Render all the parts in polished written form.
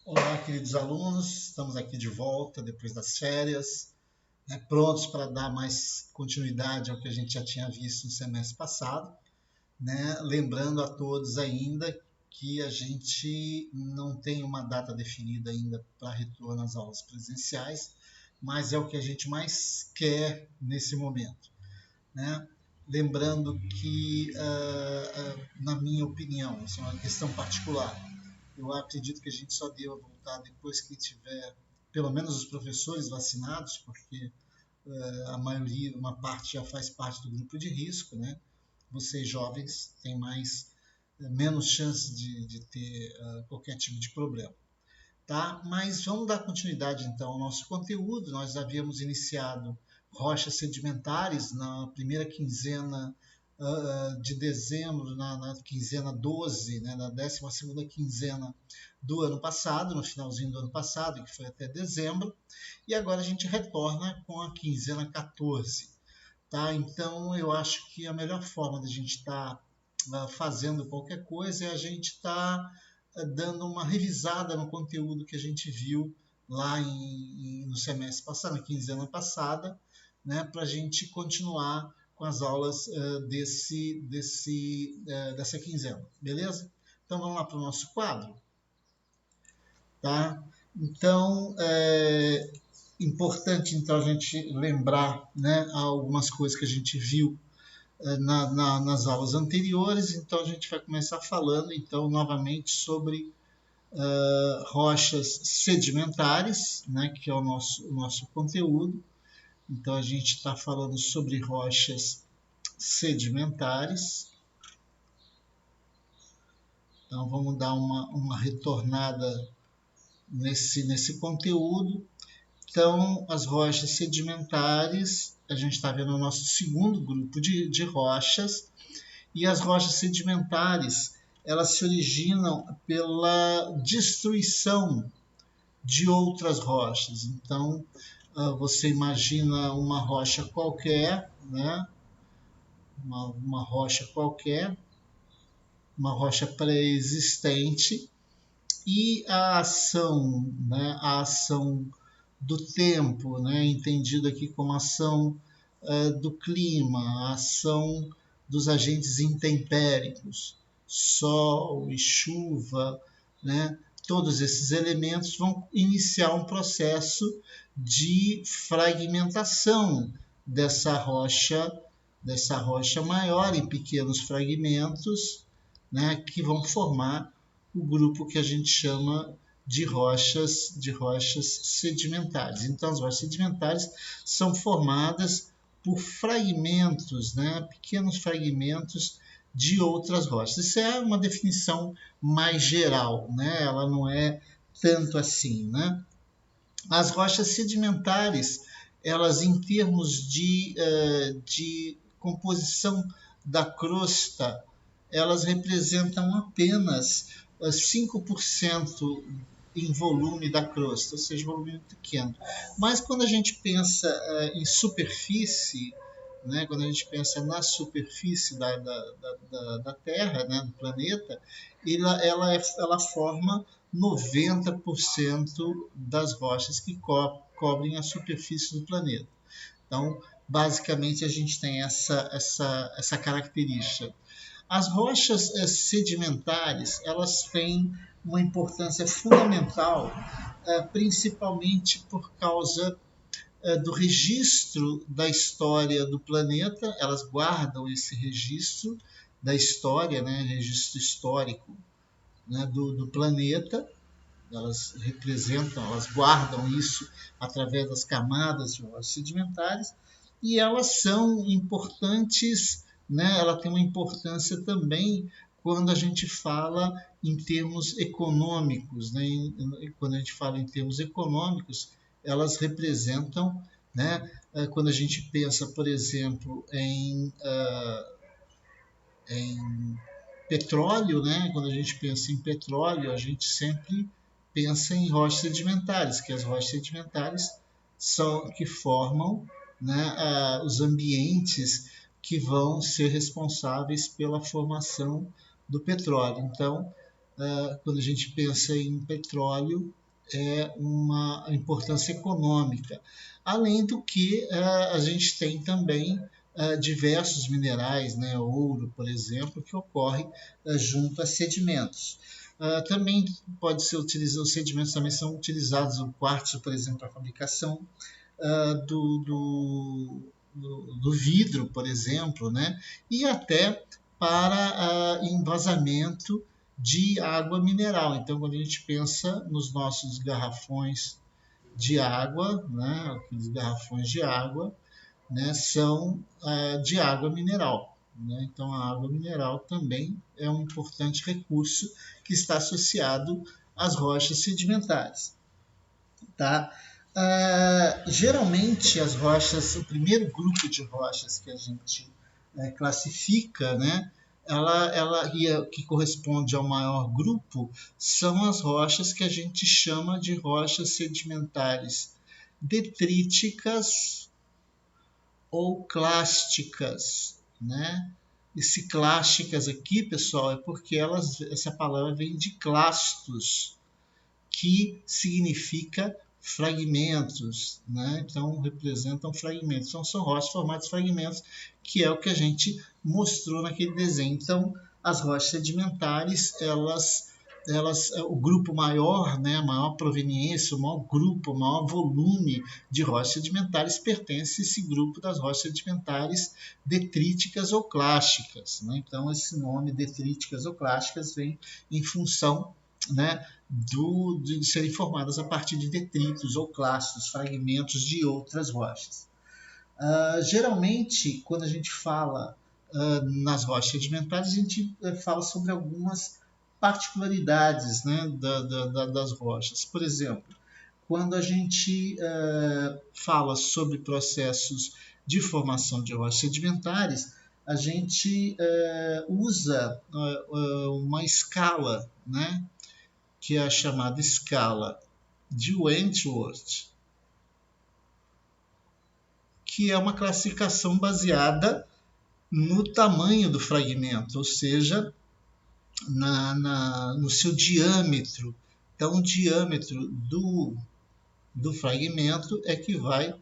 Olá, queridos alunos, estamos aqui de volta depois das férias, prontos para dar mais continuidade ao que a gente já tinha visto no semestre passado, né? Lembrando a todos ainda que a gente não tem uma data definida ainda para retorno às aulas presenciais, mas é o que a gente mais quer nesse momento, né? Lembrando que, na minha opinião, isso é uma questão particular, eu acredito que a gente só deva voltar depois que tiver, pelo menos os professores vacinados, porque a maioria, uma parte já faz parte do grupo de risco, né? Vocês jovens têm menos chance de ter qualquer tipo de problema, tá? Mas vamos dar continuidade então ao nosso conteúdo. Nós havíamos iniciado rochas sedimentares na primeira quinzena de dezembro, na quinzena 12, né, na 12ª quinzena do ano passado, no finalzinho do ano passado, que foi até dezembro, e agora a gente retorna com a quinzena 14. Tá? Então, eu acho que a melhor forma de a gente estar fazendo qualquer coisa é a gente estar dando uma revisada no conteúdo que a gente viu lá no semestre passado, na quinzena passada, né, para a gente continuar com as aulas dessa quinzena, beleza? Então vamos lá para o nosso quadro, tá? Então, importante então a gente lembrar, né, algumas coisas que a gente viu nas aulas anteriores. Então a gente vai começar falando então novamente sobre rochas sedimentares, né, que é o nosso conteúdo. Então a gente está falando sobre rochas sedimentares. Então vamos dar uma retornada nesse conteúdo. Então, as rochas sedimentares, a gente está vendo o nosso segundo grupo de rochas, e as rochas sedimentares, elas se originam pela destruição de outras rochas. Então, você imagina uma rocha qualquer, né? Uma rocha qualquer, uma rocha pré-existente, e a ação do tempo, né, entendido aqui como ação do clima, a ação dos agentes intempéricos, sol e chuva, né, todos esses elementos vão iniciar um processo de fragmentação dessa rocha maior em pequenos fragmentos, né, que vão formar o grupo que a gente chama de rochas sedimentares. Então, as rochas sedimentares são formadas por fragmentos, né, pequenos fragmentos de outras rochas. Isso é uma definição mais geral, né? Ela não é tanto assim, né? As rochas sedimentares, elas em termos de composição da crosta, elas representam apenas 5% em volume da crosta, ou seja, volume pequeno. Mas quando a gente pensa em superfície, né, quando a gente pensa na superfície da Terra, né, do planeta, ela forma 90% das rochas que cobrem a superfície do planeta. Então, basicamente, a gente tem essa característica. As rochas sedimentares, elas têm uma importância fundamental, principalmente por causa do registro da história do planeta. Elas guardam esse registro da história, né, registro histórico, né, do planeta. Elas guardam isso através das camadas de rochas sedimentares, e elas são importantes, né? Ela tem uma importância também quando a gente fala em termos econômicos, né? Quando a gente fala em termos econômicos, elas representam, né? Quando a gente pensa, por exemplo, em petróleo, né? Quando a gente pensa em petróleo, a gente sempre pensa em rochas sedimentares, que as rochas sedimentares são que formam, né, os ambientes que vão ser responsáveis pela formação do petróleo. Então, quando a gente pensa em petróleo, é uma importância econômica. Além do que a gente tem também diversos minerais, né, ouro, por exemplo, que ocorre junto a sedimentos. Também pode ser utilizado, os sedimentos também são utilizados, o quartzo, por exemplo, para a fabricação do vidro, por exemplo, né, e até para envasamento de água mineral. Então, quando a gente pensa nos nossos garrafões de água, né, aqueles garrafões de água, né, são de água mineral. Né? Então, a água mineral também é um importante recurso que está associado às rochas sedimentares. Tá? Geralmente, as rochas, o primeiro grupo de rochas que a gente classifica, né, que corresponde ao maior grupo, são as rochas que a gente chama de rochas sedimentares detríticas ou clásticas, né? Esse clásticas aqui, pessoal, é porque essa palavra vem de clastos, que significa fragmentos, né? Então representam fragmentos. Então são rochas formadas de fragmentos, que é o que a gente mostrou naquele desenho. Então as rochas sedimentares, o grupo maior, né, a maior proveniência, o maior grupo, o maior volume de rochas sedimentares pertence a esse grupo das rochas sedimentares detríticas ou clásticas. Né? Então esse nome detríticas ou clásticas vem em função, né, de serem formadas a partir de detritos ou clastos, fragmentos de outras rochas. Geralmente, quando a gente fala nas rochas sedimentares, a gente fala sobre algumas particularidades, né, das rochas. Por exemplo, quando a gente fala sobre processos de formação de rochas sedimentares, a gente usa uma escala, né, que é a chamada escala de Wentworth, que é uma classificação baseada no tamanho do fragmento, ou seja, no seu diâmetro. Então, o diâmetro do fragmento é que vai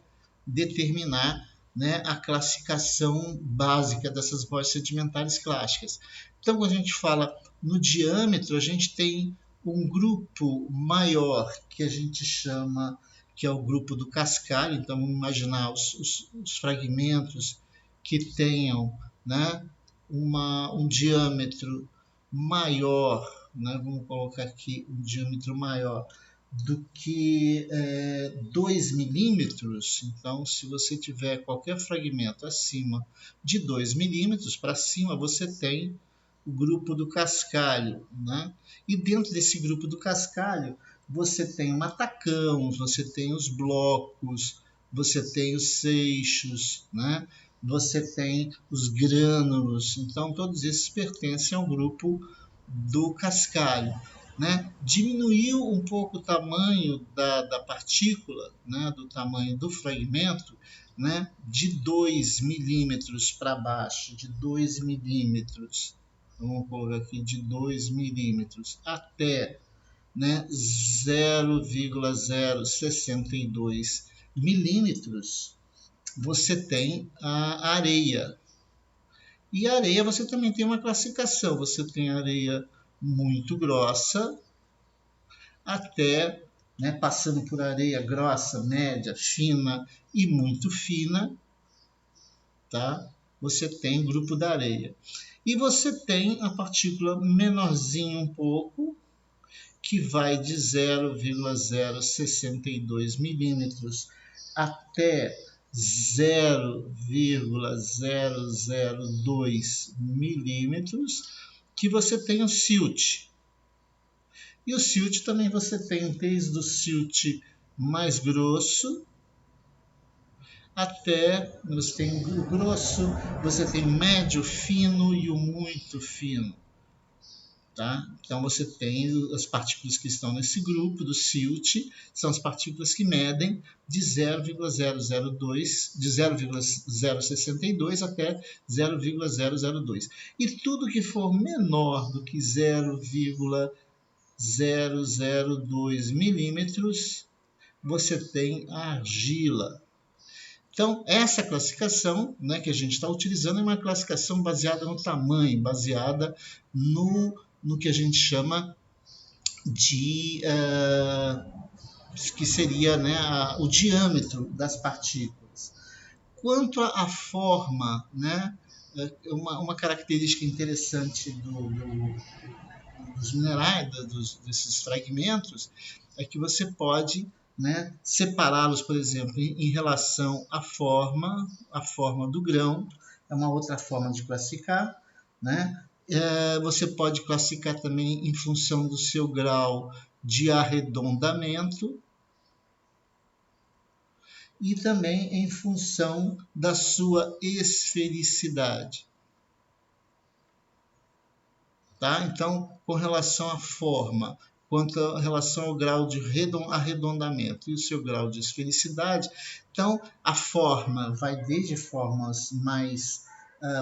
determinar, né, a classificação básica dessas rochas sedimentares clássicas. Então, quando a gente fala no diâmetro, a gente tem um grupo maior que a gente chama, que é o grupo do cascalho. Então, vamos imaginar os fragmentos que tenham, né, um diâmetro maior, né, vamos colocar aqui um diâmetro maior do que 2 milímetros. Então, se você tiver qualquer fragmento acima de 2 milímetros, para cima você tem o grupo do cascalho, né? E dentro desse grupo do cascalho, você tem o matacão, você tem os blocos, você tem os seixos, né? Você tem os grânulos. Então, todos esses pertencem ao grupo do cascalho. Né? Diminuiu um pouco o tamanho da partícula, né? Do tamanho do fragmento, né? De 2 milímetros para baixo, de 2 milímetros, vamos colocar aqui, de 2 milímetros até, né, 0,062 milímetros, você tem a areia. E a areia você também tem uma classificação. Você tem areia muito grossa, até, né, passando por areia grossa, média, fina e muito fina, tá? Você tem o grupo da areia. E você tem a partícula menorzinha um pouco, que vai de 0,062 milímetros até 0,002 milímetros, que você tem o silt. E o silt também você tem desde o silt mais grosso até, você tem o grosso, você tem o médio, fino e o muito fino. Tá? Então você tem as partículas que estão nesse grupo do silt, são as partículas que medem de 0,002, de 0,062 até 0,002. E tudo que for menor do que 0,002 0,002 milímetros, você tem a argila. Então, essa classificação, né, que a gente está utilizando é uma classificação baseada no tamanho, baseada no que a gente chama de que seria, né, o diâmetro das partículas. Quanto à forma, né, uma característica interessante dos minerais, desses fragmentos, é que você pode, né, separá-los, por exemplo, em relação à forma do grão, é uma outra forma de classificar, né? Você pode classificar também em função do seu grau de arredondamento e também em função da sua esfericidade. Tá? Então, com relação à forma, quanto a relação ao grau de arredondamento e o seu grau de esfericidade, então a forma vai desde formas mais,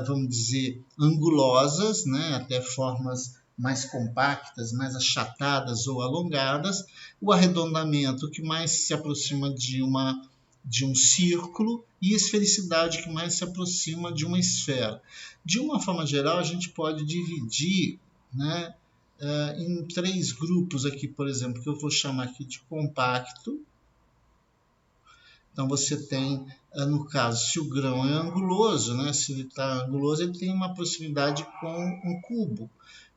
vamos dizer, angulosas, né, até formas mais compactas, mais achatadas ou alongadas, o arredondamento que mais se aproxima de um círculo e esfericidade que mais se aproxima de uma esfera. De uma forma geral, a gente pode dividir, né, em 3 grupos aqui, por exemplo, que eu vou chamar aqui de compacto. Então você tem, no caso, se o grão é anguloso, né, se ele está anguloso, ele tem uma proximidade com um cubo.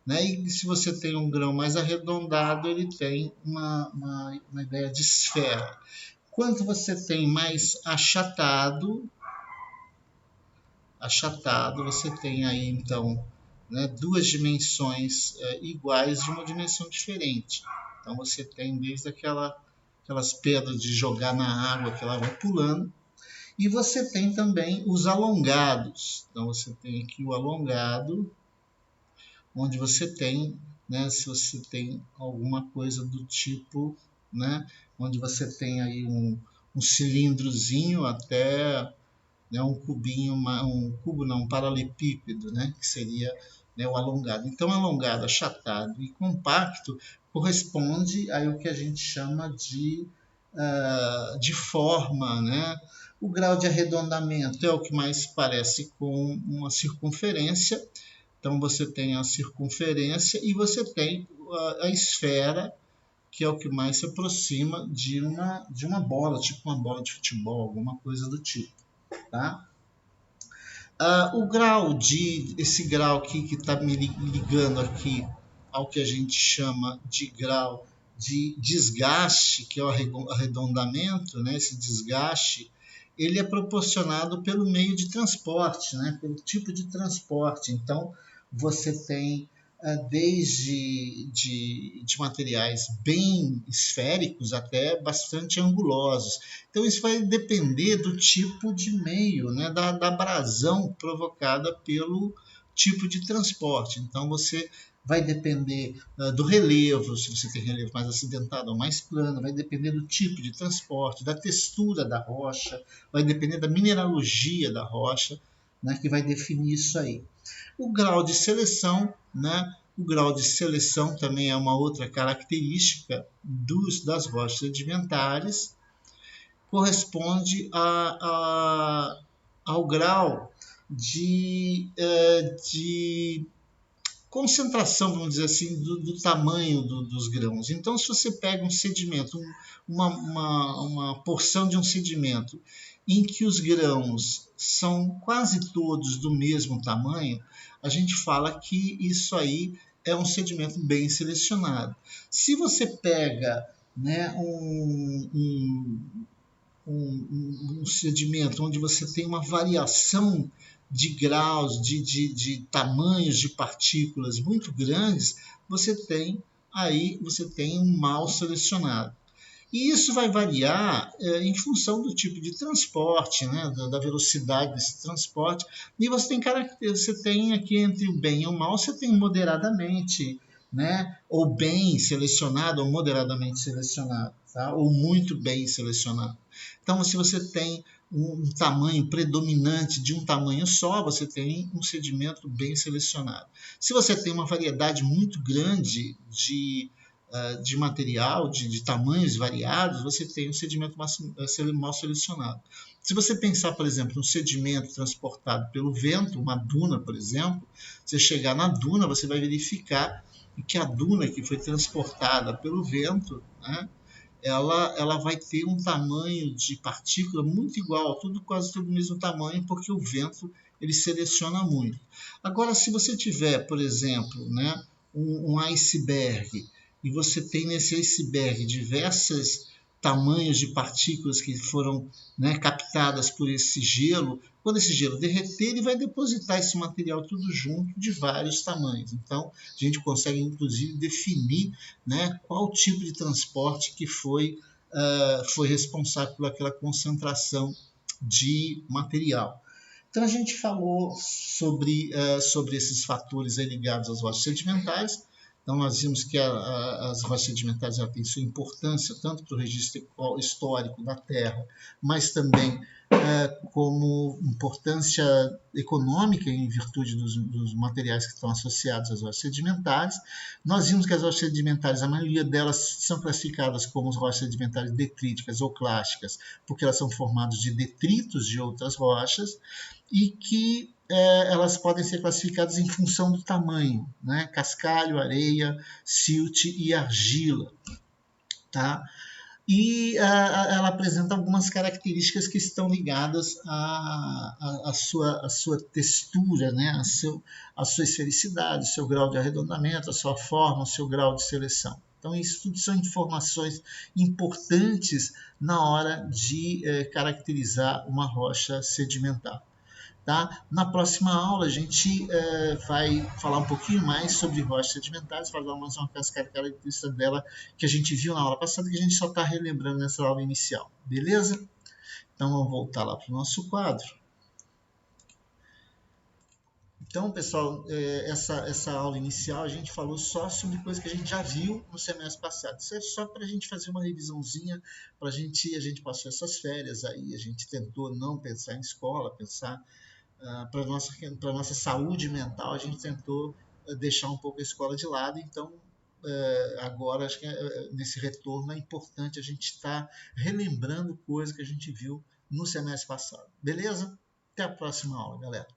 Né? E se você tem um grão mais arredondado, ele tem uma ideia de esfera. Quanto você tem mais achatado, você tem aí, então, né, 2 dimensões iguais de uma dimensão diferente. Então, você tem desde aquelas pedras de jogar na água que ela vai pulando, e você tem também os alongados. Então, você tem aqui o alongado, onde você tem, né, se você tem alguma coisa do tipo, né, onde você tem aí um cilindrozinho até, né, um paralelepípedo, né, que seria, né, o alongado. Então, alongado, achatado e compacto corresponde ao que a gente chama de forma, né? O grau de arredondamento é o que mais parece com uma circunferência. Então, você tem a circunferência e você tem a esfera, que é o que mais se aproxima de uma bola, tipo uma bola de futebol, alguma coisa do tipo. Tá? Esse grau aqui que está me ligando aqui ao que a gente chama de grau de desgaste, que é o arredondamento, né? Esse desgaste, ele é proporcionado pelo meio de transporte, né? Pelo tipo de transporte. Então, você tem desde de materiais bem esféricos até bastante angulosos. Então, isso vai depender do tipo de meio, né? da abrasão provocada pelo tipo de transporte. Então, você vai depender do relevo, se você tem relevo mais acidentado ou mais plano, vai depender do tipo de transporte, da textura da rocha, vai depender da mineralogia da rocha, né, que vai definir isso aí. O grau de seleção, né? O grau de seleção também é uma outra característica das rochas sedimentares, corresponde ao grau de concentração, vamos dizer assim, do tamanho dos grãos. Então, se você pega um sedimento, uma porção de um sedimento em que os grãos são quase todos do mesmo tamanho, a gente fala que isso aí é um sedimento bem selecionado. Se você pega, né, um sedimento onde você tem uma variação de graus, de tamanhos de partículas muito grandes, você tem um mal selecionado. E isso vai variar em função do tipo de transporte, né, da velocidade desse transporte. E você tem aqui entre o bem e o mal, você tem moderadamente, né, ou bem selecionado, ou moderadamente selecionado, tá? Ou muito bem selecionado. Então, se você tem um tamanho predominante de um tamanho só, você tem um sedimento bem selecionado. Se você tem uma variedade muito grande de de material, de tamanhos variados, você tem um sedimento mal selecionado. Se você pensar, por exemplo, um sedimento transportado pelo vento, uma duna, por exemplo, você chegar na duna, você vai verificar que a duna que foi transportada pelo vento, né, ela vai ter um tamanho de partícula muito igual, quase tudo do mesmo tamanho, porque o vento ele seleciona muito. Agora, se você tiver, por exemplo, né, um iceberg, e você tem nesse iceberg diversos tamanhos de partículas que foram, né, captadas por esse gelo, quando esse gelo derreter, ele vai depositar esse material tudo junto de vários tamanhos. Então, a gente consegue, inclusive, definir, né, qual tipo de transporte que foi responsável por aquela concentração de material. Então, a gente falou sobre esses fatores ligados às rochas sedimentares. Então, nós vimos que as rochas sedimentares têm sua importância tanto para o registro histórico da Terra, mas também como importância econômica em virtude dos materiais que estão associados às rochas sedimentares. Nós vimos que as rochas sedimentares, a maioria delas são classificadas como rochas sedimentares detríticas ou clásticas, porque elas são formadas de detritos de outras rochas, e que elas podem ser classificadas em função do tamanho, né? Cascalho, areia, silt e argila. Tá? E ela apresenta algumas características que estão ligadas à sua textura, né? à sua esfericidade, seu grau de arredondamento, a sua forma, o seu grau de seleção. Então, isso tudo são informações importantes na hora de caracterizar uma rocha sedimentar. Tá? Na próxima aula, a gente vai falar um pouquinho mais sobre rochas sedimentares, falar mais uma característica dela que a gente viu na aula passada, que a gente só está relembrando nessa aula inicial. Beleza? Então, vamos voltar lá para o nosso quadro. Então, pessoal, essa aula inicial a gente falou só sobre coisas que a gente já viu no semestre passado. Isso é só para a gente fazer uma revisãozinha, a gente passou essas férias aí, a gente tentou não pensar em escola, pensar para a nossa saúde mental, a gente tentou deixar um pouco a escola de lado. Então, agora, acho que nesse retorno é importante a gente estar relembrando coisas que a gente viu no semestre passado. Beleza? Até a próxima aula, galera.